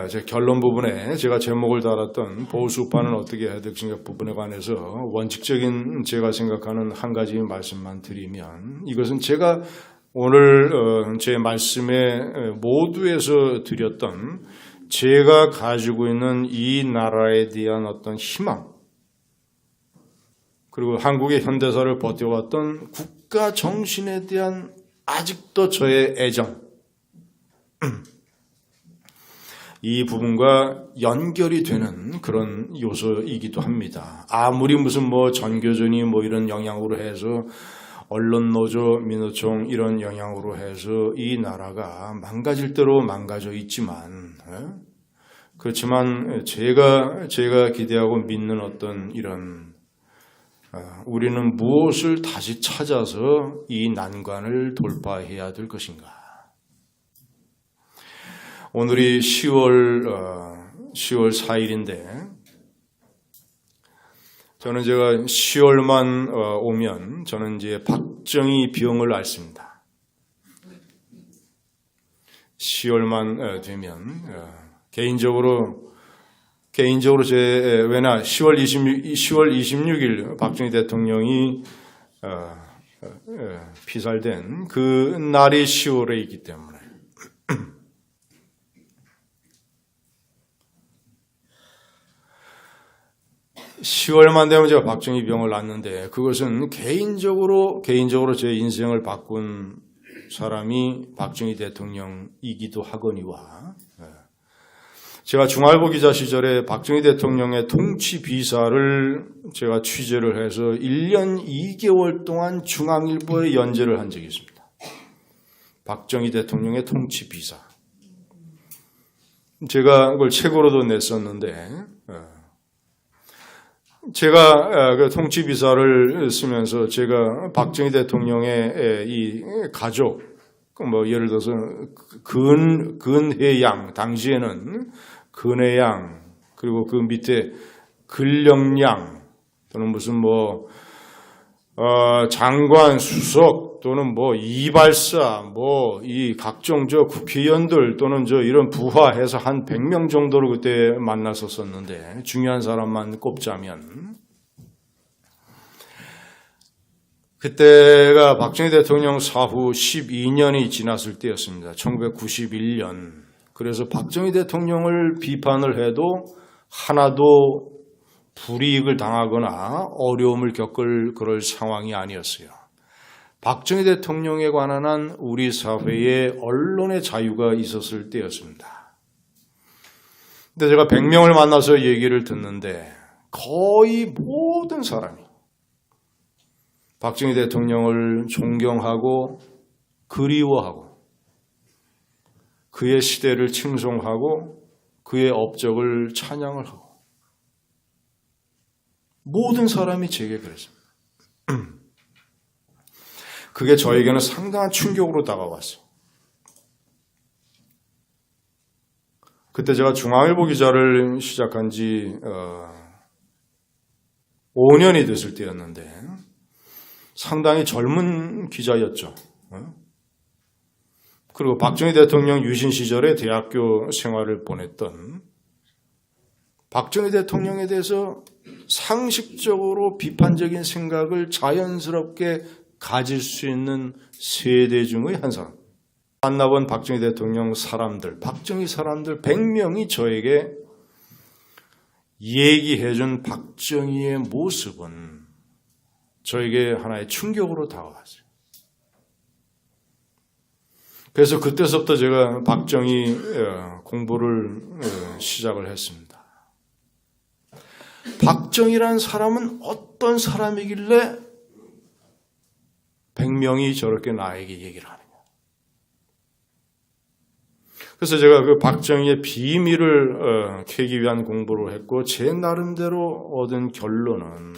제 결론 부분에 제가 제목을 달았던 보수파는 어떻게 해야 될 것인가 부분에 관해서 원칙적인 제가 생각하는 한 가지 말씀만 드리면, 이것은 제가 오늘 제 말씀에 모두에서 드렸던 제가 가지고 있는 이 나라에 대한 어떤 희망, 그리고 한국의 현대사를 버텨왔던 국가 정신에 대한 아직도 저의 애정, 이 부분과 연결이 되는 그런 요소이기도 합니다. 아무리 무슨 전교조니 이런 영향으로 해서 언론노조, 민노총 이런 영향으로 해서 이 나라가 망가질 대로 망가져 있지만, 그렇지만 제가 기대하고 믿는 어떤 이런 우리는 무엇을 다시 찾아서 이 난관을 돌파해야 될 것인가. 오늘이 10월 4일인데 저는 제가 10월만 오면 저는 이제 박정희 병을 앓습니다. 10월만 되면 개인적으로 왜냐 10월 26일 박정희 대통령이 피살된 그 날이 10월에 있기 때문에 10월만 되면 제가 박정희 병을 앓는데, 그것은 개인적으로 제 인생을 바꾼 사람이 박정희 대통령이기도 하거니와, 제가 중앙일보 기자 시절에 박정희 대통령의 통치 비사를 제가 취재를 해서 1년 2개월 동안 중앙일보에 연재를 한 적이 있습니다. 박정희 대통령의 통치 비사. 제가 그걸 책으로도 냈었는데, 제가 그 통치 비사를 쓰면서 제가 박정희 대통령의 이 가족, 예를 들어서 근해양, 당시에는 근해양, 그리고 그 밑에 근령양, 또는 무슨 장관, 수석, 또는 이발사, 이 각종 국회의원들 또는 이런 부하해서 한 100명 정도로 그때 만났었었는데, 중요한 사람만 꼽자면, 그때가 박정희 대통령 사후 12년이 지났을 때였습니다. 1991년. 그래서 박정희 대통령을 비판을 해도 하나도 불이익을 당하거나 어려움을 겪을 그럴 상황이 아니었어요. 박정희 대통령에 관한 한 우리 사회에 언론의 자유가 있었을 때였습니다. 근데 제가 100명을 만나서 얘기를 듣는데 거의 모든 사람이 박정희 대통령을 존경하고 그리워하고 그의 시대를 칭송하고 그의 업적을 찬양을 하고, 모든 사람이 제게 그랬습니다. 그게 저에게는 상당한 충격으로 다가왔어요. 그때 제가 중앙일보 기자를 시작한 지 5년이 됐을 때였는데 상당히 젊은 기자였죠. 그리고 박정희 대통령 유신 시절에 대학교 생활을 보냈던, 박정희 대통령에 대해서 상식적으로 비판적인 생각을 자연스럽게 가질 수 있는 세대 중의 한 사람. 만나본 박정희 대통령 사람들, 박정희 사람들 100명이 저에게 얘기해준 박정희의 모습은 저에게 하나의 충격으로 다가왔어요. 그래서 그때서부터 제가 박정희 공부를 시작을 했습니다. 박정희라는 사람은 어떤 사람이길래 100명이 저렇게 나에게 얘기를 하느냐. 그래서 제가 그 박정희의 비밀을 캐기 위한 공부를 했고, 제 나름대로 얻은 결론은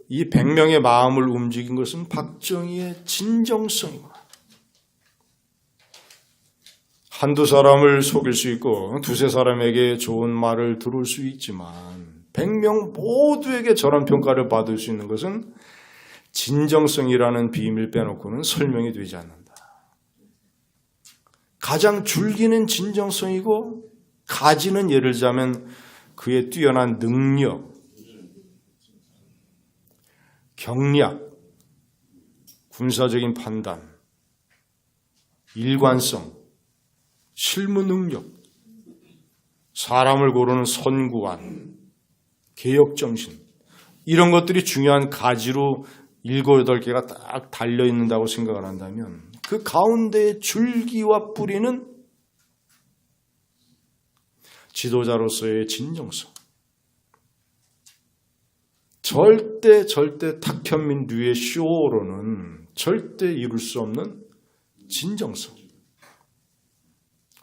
이 100명의 마음을 움직인 것은 박정희의 진정성이구나. 한두 사람을 속일 수 있고 두세 사람에게 좋은 말을 들을 수 있지만 100명 모두에게 저런 평가를 받을 수 있는 것은 진정성이라는 비밀 빼놓고는 설명이 되지 않는다. 가장 줄기는 진정성이고 가지는 예를 들자면 그의 뛰어난 능력, 경략, 군사적인 판단, 일관성, 실무 능력, 사람을 고르는 선구안, 개혁정신, 이런 것들이 중요한 가지로 7, 8개가 딱 달려있는다고 생각을 한다면 그 가운데의 줄기와 뿌리는 지도자로서의 진정성. 절대 탁현민류의 쇼로는 절대 이룰 수 없는 진정성.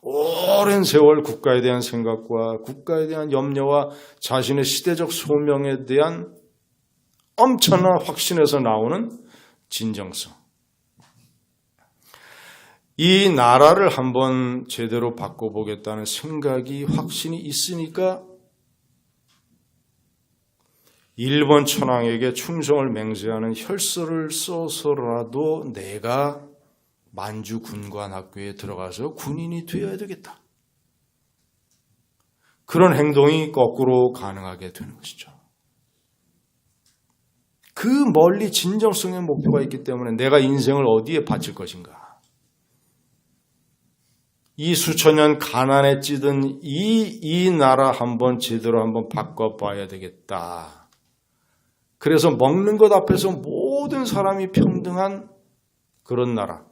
오랜 세월 국가에 대한 생각과 국가에 대한 염려와 자신의 시대적 소명에 대한 엄청난 확신에서 나오는 진정성. 이 나라를 한번 제대로 바꿔보겠다는 생각이 확신이 있으니까 일본 천황에게 충성을 맹세하는 혈서를 써서라도 내가 만주 군관학교에 들어가서 군인이 되어야 되겠다. 그런 행동이 거꾸로 가능하게 되는 것이죠. 그 멀리 진정성의 목표가 있기 때문에 내가 인생을 어디에 바칠 것인가. 이 수천 년 가난에 찌든 이 나라 한번 제대로 한번 바꿔봐야 되겠다. 그래서 먹는 것 앞에서 모든 사람이 평등한 그런 나라.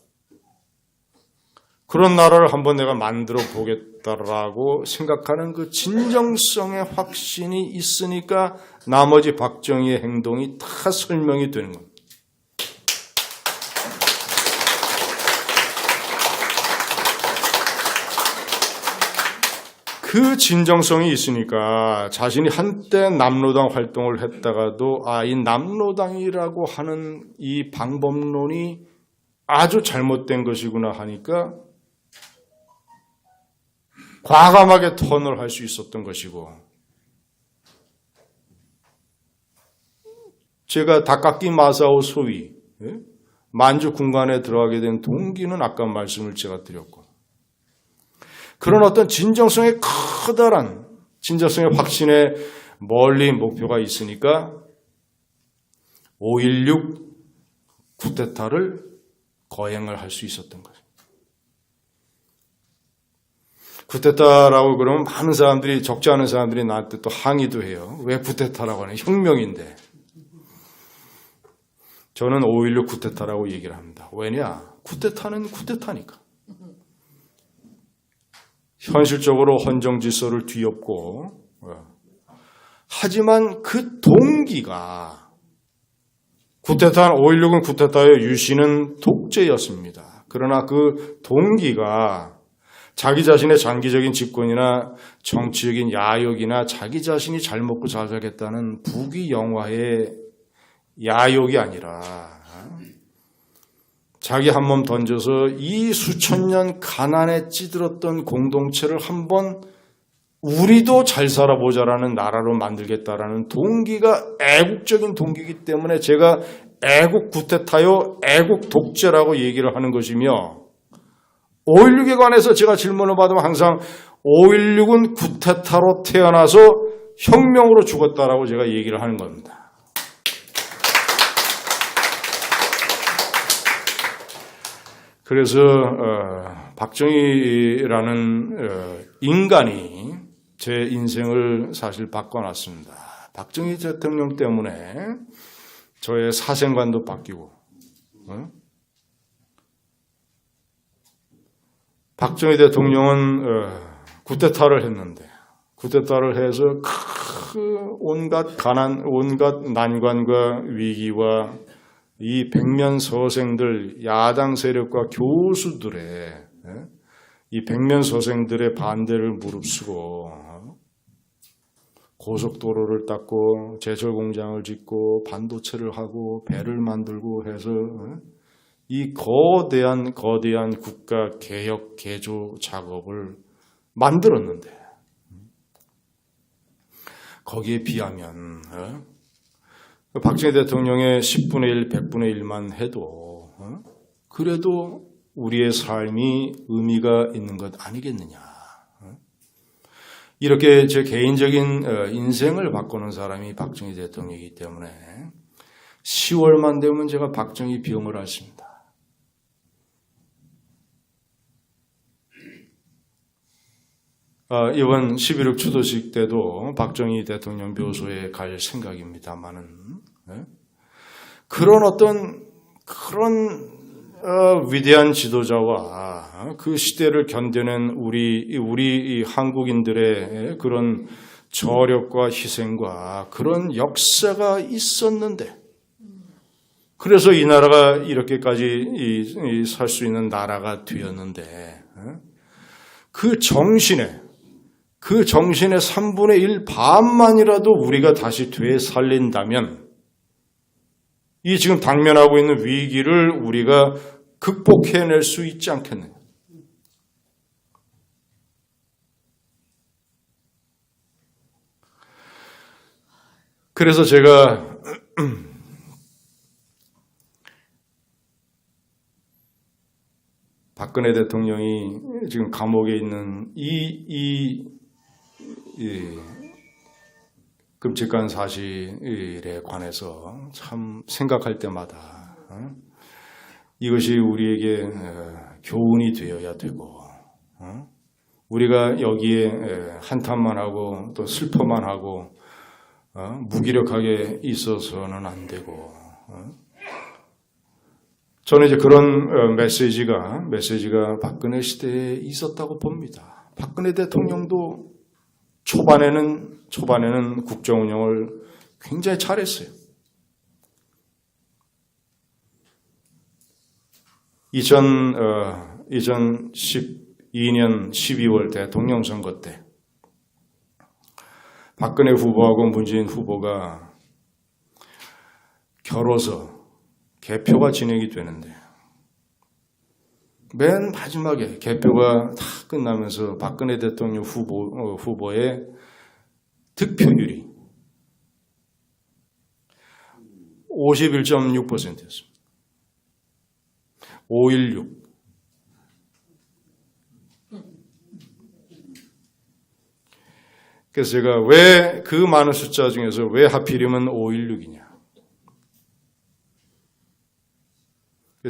그런 나라를 한번 내가 만들어 보겠다라고 생각하는 그 진정성의 확신이 있으니까 나머지 박정희의 행동이 다 설명이 되는 겁니다. 그 진정성이 있으니까 자신이 한때 남로당 활동을 했다가도 이 남로당이라고 하는 이 방법론이 아주 잘못된 것이구나 하니까 과감하게 턴을 할 수 있었던 것이고, 제가 다카키 마사오 소위 만주 군관에 들어가게 된 동기는 아까 말씀을 제가 드렸고, 그런 어떤 진정성의 커다란 진정성의 확신에 멀리 목표가 있으니까 5.16 쿠데타를 거행을 할 수 있었던 거죠. 쿠데타라고 그러면 많은 사람들이, 적지 않은 사람들이 나한테 또 항의도 해요. 왜 쿠데타라고 하냐? 혁명인데. 저는 5.16 쿠데타라고 얘기를 합니다. 왜냐? 쿠데타는 쿠데타니까. 현실적으로 헌정질서를 뒤엎고, 하지만 그 동기가, 5.16은 쿠데타의 유신은 독재였습니다. 그러나 그 동기가 자기 자신의 장기적인 집권이나 정치적인 야욕이나 자기 자신이 잘 먹고 잘 살겠다는 부귀영화의 야욕이 아니라 자기 한 몸 던져서 이 수천 년 가난에 찌들었던 공동체를 한번 우리도 잘 살아보자라는 나라로 만들겠다라는 동기가 애국적인 동기이기 때문에 제가 애국 쿠데타요, 애국 독재라고 얘기를 하는 것이며, 5.16에 관해서 제가 질문을 받으면 항상 5.16은 쿠데타로 태어나서 혁명으로 죽었다라고 제가 얘기를 하는 겁니다. 그래서 박정희라는 인간이 제 인생을 사실 바꿔놨습니다. 박정희 대통령 때문에 저의 사생관도 바뀌고, 박정희 대통령은 쿠데타를 했는데, 쿠데타를 해서 온갖 가난, 온갖 난관과 위기와 이 백면서생들, 야당 세력과 교수들의, 이 백면서생들의 반대를 무릅쓰고 고속도로를 닦고 제철공장을 짓고 반도체를 하고 배를 만들고 해서 이 거대한 국가 개혁 개조 작업을 만들었는데, 거기에 비하면 박정희 대통령의 10분의 1, 100분의 1만 해도 그래도 우리의 삶이 의미가 있는 것 아니겠느냐. 이렇게 제 개인적인 인생을 바꾸는 사람이 박정희 대통령이기 때문에 10월만 되면 제가 박정희 병을 앓습니다. 이번 11.6 추도식 때도 박정희 대통령 묘소에 갈 생각입니다만은 그런 위대한 지도자와 그 시대를 견뎌낸 우리 한국인들의 그런 저력과 희생과 그런 역사가 있었는데, 그래서 이 나라가 이렇게까지 살 수 있는 나라가 되었는데, 그 정신의 3분의 1 반만이라도 우리가 다시 되살린다면 이 지금 당면하고 있는 위기를 우리가 극복해낼 수 있지 않겠느냐. 그래서 제가 박근혜 대통령이 지금 감옥에 있는 이 끔찍한 사실에 관해서 참 생각할 때마다 이것이 우리에게 교훈이 되어야 되고, 우리가 여기에 한탄만 하고 또 슬퍼만 하고 무기력하게 있어서는 안 되고, 저는 이제 그런 메시지가 박근혜 시대에 있었다고 봅니다. 박근혜 대통령도 초반에는 국정 운영을 굉장히 잘했어요. 2012년 12월 대통령 선거 때 박근혜 후보하고 문재인 후보가 결어서 개표가 진행이 되는데, 맨 마지막에 개표가 다 끝나면서 박근혜 대통령 후보의 득표율이 51.6%였습니다. 516. 그래서 제가 왜 그 많은 숫자 중에서 왜 하필이면 516이냐.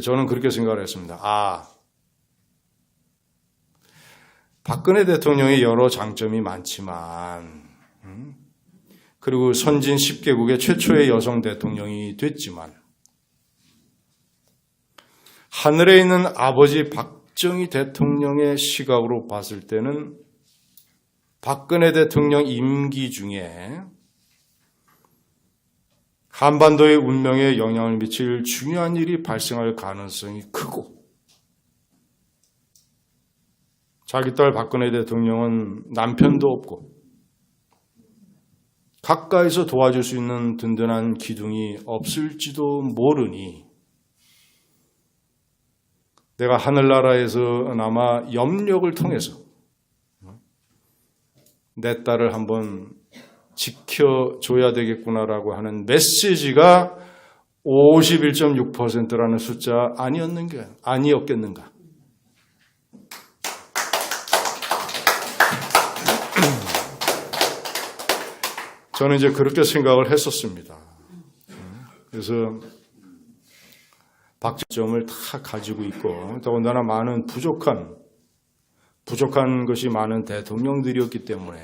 저는 그렇게 생각을 했습니다. 박근혜 대통령이 여러 장점이 많지만, 그리고 선진 10개국의 최초의 여성 대통령이 됐지만, 하늘에 있는 아버지 박정희 대통령의 시각으로 봤을 때는 박근혜 대통령 임기 중에 한반도의 운명에 영향을 미칠 중요한 일이 발생할 가능성이 크고, 자기 딸 박근혜 대통령은 남편도 없고 가까이서 도와줄 수 있는 든든한 기둥이 없을지도 모르니 내가 하늘나라에서나마 염력을 통해서 내 딸을 한번 지켜줘야 되겠구나라고 하는 메시지가 51.6%라는 숫자 아니었겠는가. 저는 이제 그렇게 생각을 했었습니다. 그래서 박점을 다 가지고 있고, 더군다나 많은 부족한 것이 많은 대통령들이었기 때문에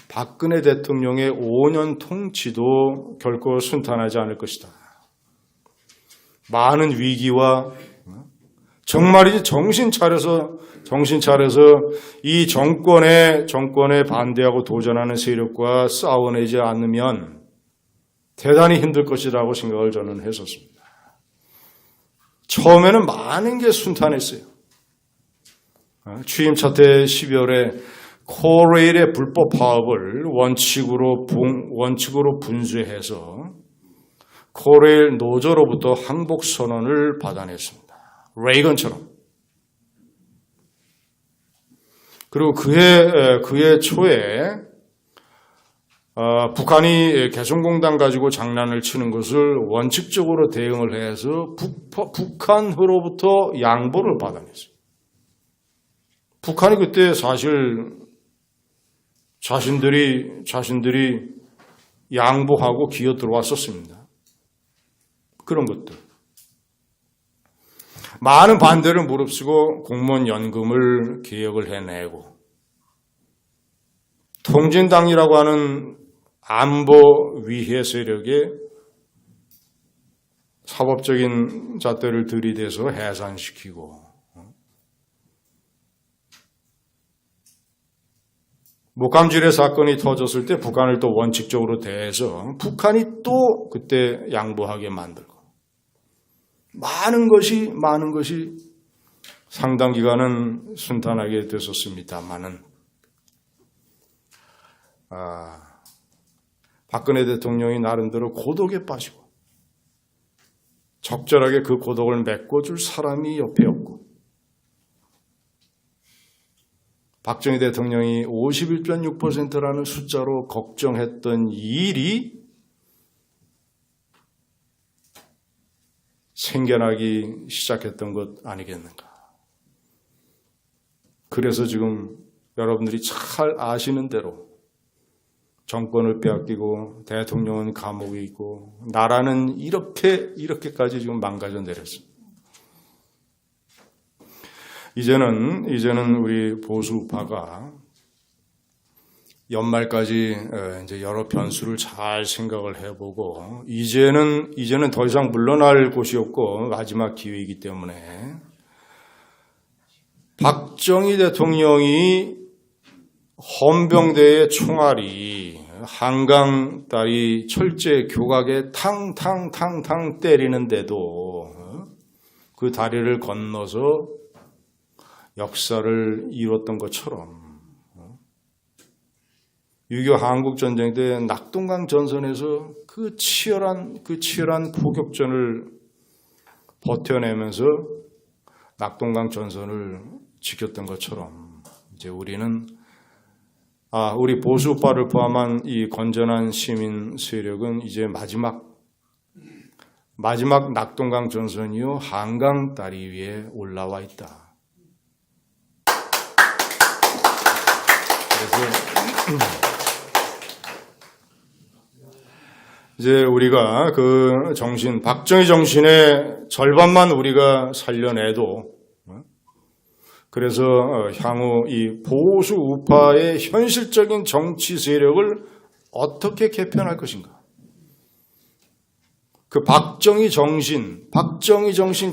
박근혜 대통령의 5년 통치도 결코 순탄하지 않을 것이다. 많은 위기와 정말이지 정신 차려서 이 정권에 반대하고 도전하는 세력과 싸워내지 않으면 대단히 힘들 것이라고 생각을 저는 했었습니다. 처음에는 많은 게 순탄했어요. 취임 첫 해 12월에 코레일의 불법 파업을 원칙으로 분수해서 코레일 노조로부터 항복 선언을 받아냈습니다. 레이건처럼. 그리고 그해 초에 북한이 개성공단 가지고 장난을 치는 것을 원칙적으로 대응을 해서 북한으로부터 양보를 받아냈어요. 북한이 그때 사실 자신들이 양보하고 기어 들어왔었습니다. 그런 것들. 많은 반대를 무릅쓰고 공무원 연금을 개혁을 해내고 통진당이라고 하는 안보 위해 세력의 사법적인 잣대를 들이대서 해산시키고 목감질의 사건이 터졌을 때 북한을 또 원칙적으로 대해서 북한이 또 그때 양보하게 만들고 많은 것이 상당 기간은 순탄하게 됐었습니다만은 박근혜 대통령이 나름대로 고독에 빠지고 적절하게 그 고독을 메꿔줄 사람이 옆에 없고 박정희 대통령이 51.6%라는 숫자로 걱정했던 일이 생겨나기 시작했던 것 아니겠는가. 그래서 지금 여러분들이 잘 아시는 대로 정권을 빼앗기고 대통령은 감옥에 있고 나라는 이렇게까지 지금 망가져 내렸습니다. 이제는 우리 보수파가 연말까지 이제 여러 변수를 잘 생각을 해보고 이제는 더 이상 물러날 곳이 없고 마지막 기회이기 때문에 박정희 대통령이 헌병대의 총알이 한강 다리 철제 교각에 탕탕탕탕 때리는데도 그 다리를 건너서 역사를 이뤘던 것처럼 6.25 한국전쟁 때 낙동강 전선에서 그 치열한 포격전을 버텨내면서 낙동강 전선을 지켰던 것처럼 이제 우리는 우리 보수파를 포함한 이 건전한 시민 세력은 이제 마지막 낙동강 전선이요 한강 다리 위에 올라와 있다. 그래서 이제 우리가 그 정신, 박정희 정신의 절반만 우리가 살려내도 그래서 향후 이 보수 우파의 현실적인 정치 세력을 어떻게 개편할 것인가? 그 박정희 정신,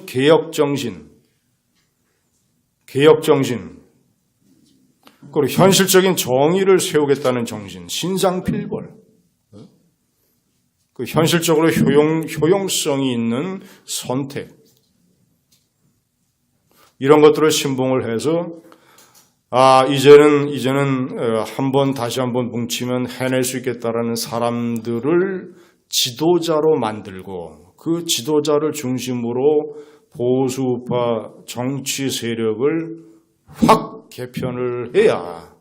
개혁 정신, 그리고 현실적인 정의를 세우겠다는 정신, 신상필벌, 그 현실적으로 효용성이 있는 선택, 이런 것들을 신봉을 해서 이제는 다시 한번 뭉치면 해낼 수 있겠다라는 사람들을 지도자로 만들고 그 지도자를 중심으로 보수파 정치 세력을 확 개편을 해야,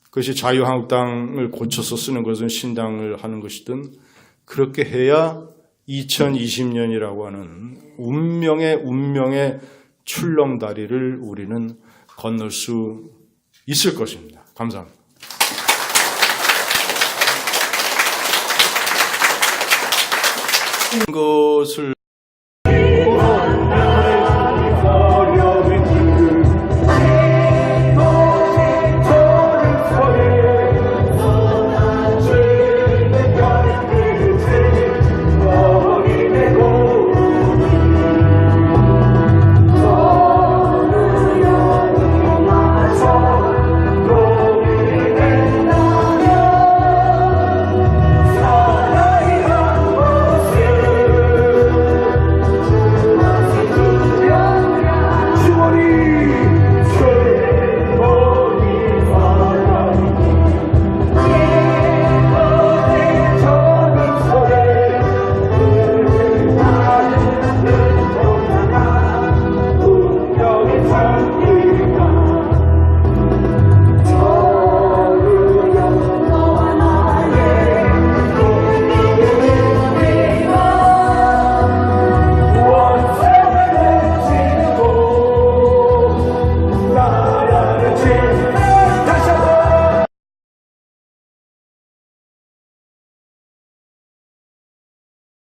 그것이 자유한국당을 고쳐서 쓰는 것은 신당을 하는 것이든 그렇게 해야 2020년이라고 하는 운명의 출렁다리를 우리는 건널 수 있을 것입니다. 감사합니다. 것을